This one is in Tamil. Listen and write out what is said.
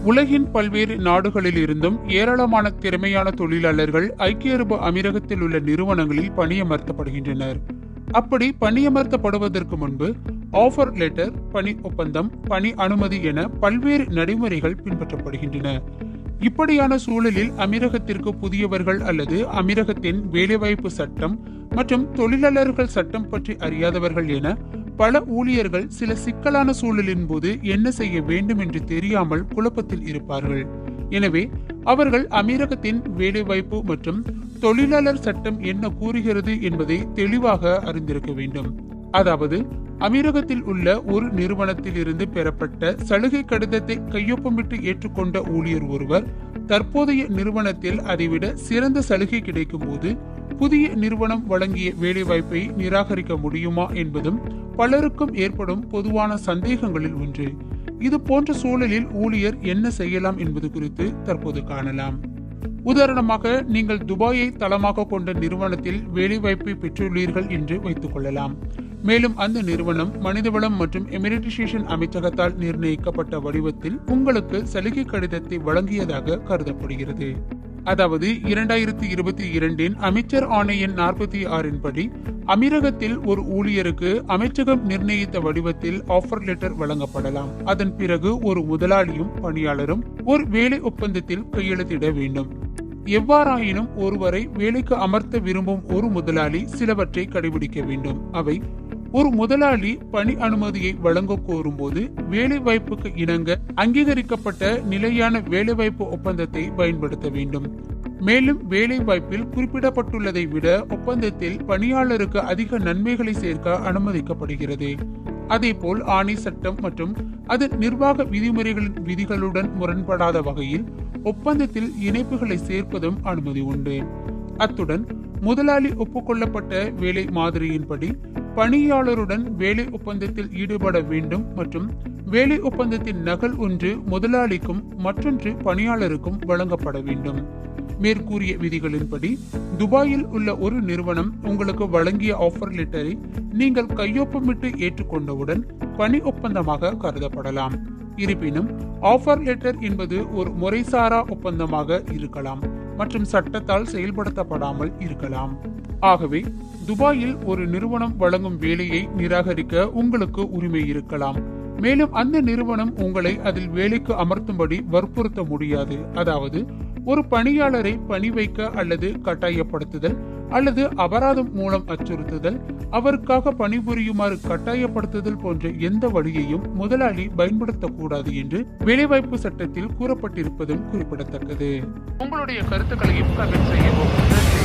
உலகின் பல்வேறு நாடுகளில் இருந்தும் ஏராளமான திறமையான தொழிலாளர்கள் ஐக்கிய அரபு அமீரகத்தில் உள்ள நிறுவனங்களில் பணியமர்த்தப்படுகின்றனர். அப்படி பணியமர்த்தப்படுவதற்கு முன்பு ஆஃபர் லெட்டர், பணி ஒப்பந்தம், பணி அனுமதி என பல்வேறு நடைமுறைகள் பின்பற்றப்படுகின்றன. இப்படியான சூழலில் அமீரகத்திற்கு புதியவர்கள் அல்லது அமீரகத்தின் வேலைவாய்ப்பு சட்டம் மற்றும் தொழிலாளர்கள் சட்டம் பற்றி அறியாதவர்கள் என பல ஊழியர்கள் சில சிக்கலான சூழலின் போது என்ன செய்ய வேண்டும் என்று தெரியாமல் குழப்பத்தில் இருப்பார்கள். எனவே அவர்கள் அமீரகத்தின் வேலைவாய்ப்பு மற்றும் தொழிலாளர் சட்டம் என்ன கூறுகிறது என்பதை தெளிவாக அறிந்திருக்க வேண்டும். அதாவது அமீரகத்தில் உள்ள ஒரு நிறுவனத்தில் இருந்து பெறப்பட்ட சலுகை கடிதத்தை கையொப்பமிட்டு ஏற்றுக்கொண்ட ஊழியர் ஒருவர் தற்போதைய நிறுவனத்தில் அதைவிட சிறந்த சலுகை கிடைக்கும் போது புதிய நிறுவனம் வழங்கிய வேலைவாய்ப்பை நிராகரிக்க முடியுமா என்பதும் பலருக்கும் ஏற்படும் பொதுவான சந்தேகங்களில் ஒன்று. இது போன்ற சூழலில் ஊழியர் என்ன செய்யலாம் என்பது குறித்து தற்போது காணலாம். உதாரணமாக, நீங்கள் துபாயை தளமாக கொண்ட நிறுவனத்தில் வேலைவாய்ப்பை பெற்றுள்ளீர்கள் என்று வைத்துக் கொள்ளலாம். மேலும் அந்த நிறுவனம் மனிதவளம் மற்றும் எமிரேட்டிசேஷன் அமைச்சகத்தால் நிர்ணயிக்கப்பட்ட வடிவத்தில் உங்களுக்கு சலுகை கடிதத்தை வழங்கியதாக கருதப்படுகிறது. அதாவது 2022 அமைச்சர் ஆணை எண் 46 படி அமீரகத்தில் ஒரு ஊழியருக்கு அமைச்சகம் நிர்ணயித்த வடிவத்தில் ஆஃபர் லெட்டர் வழங்கப்படலாம். அதன் பிறகு ஒரு முதலாளியும் பணியாளரும் ஒரு வேலை ஒப்பந்தத்தில் கையெழுத்திட வேண்டும். எவ்வாறாயினும் ஒருவரை வேலைக்கு அமர்த்த விரும்பும் ஒரு முதலாளி சிலவற்றை கடைபிடிக்க வேண்டும். அவை: ஒரு முதலாளி பணி அனுமதியை வழங்க கோரும் போது வேலை வாய்ப்புக்கு இணங்க அங்கீகரிக்கப்பட்ட நிலையான வேலைவாய்ப்பு ஒப்பந்தத்தை பயன்படுத்த வேண்டும். மேலும் வேலை வாய்ப்பில் குறிப்பிடப்பட்டுள்ளதை விட ஒப்பந்தத்தில் பணியாளருக்கு அதிக நன்மைகளை சேர்க்க அனுமதிக்கப்படுகிறது. அதேபோல் ஆணை சட்டம் மற்றும் அதன் நிர்வாக விதிமுறைகளின் விதிகளுடன் முரண்படாத வகையில் ஒப்பந்தத்தில் இணைப்புகளை சேர்ப்பதும் அனுமதி உண்டு. அத்துடன் முதலாளி ஒப்புக்கொள்ளப்பட்ட வேலை மாதிரியின்படி பணியாளருடன் வேலை ஒப்பந்தத்தில் ஈடுபட வேண்டும் மற்றும் வேலை ஒப்பந்தத்தின் நகல் ஒன்று முதலாளிக்கும் மற்றொன்று பணியாளருக்கும் வழங்கப்பட வேண்டும். மேற்கூறிய விதிகளின்படி துபாயில் உள்ள ஒரு நிறுவனம் உங்களுக்கு வழங்கிய ஆஃபர் லெட்டரை நீங்கள் கையொப்பமிட்டு ஏற்றுக்கொண்டவுடன் பணி ஒப்பந்தமாக கருதப்படலாம். இருப்பினும் ஆஃபர் லெட்டர் என்பது ஒரு முறைசாரா ஒப்பந்தமாக இருக்கலாம் மற்றும் சட்டத்தால் செயல்படுத்தப்படாமல் இருக்கலாம். ஆகவே துபாயில் ஒரு நிறுவனம் வழங்கும் வேலையை நிராகரிக்க உங்களுக்கு உரிமை இருக்கலாம். மேலும் அந்த நிறுவனம் உங்களை அதில் வேலைக்கு அமர்த்தும்படி வற்புறுத்த முடியாது. அதாவது ஒரு பணியாளரை பணி வைக்க அல்லது கட்டாயப்படுத்துதல் அல்லது அபராதம் மூலம் அச்சுறுத்துதல், அவருக்காக பணிபுரியுமாறு கட்டாயப்படுத்துதல் போன்ற எந்த வழியையும் முதலாளி பயன்படுத்தக்கூடாது என்று வேலைவாய்ப்பு சட்டத்தில் கூறப்பட்டிருப்பதும் குறிப்பிடத்தக்கது. உங்களுடைய கருத்துக்களையும் கமெண்ட் செய்யவும். நன்றி.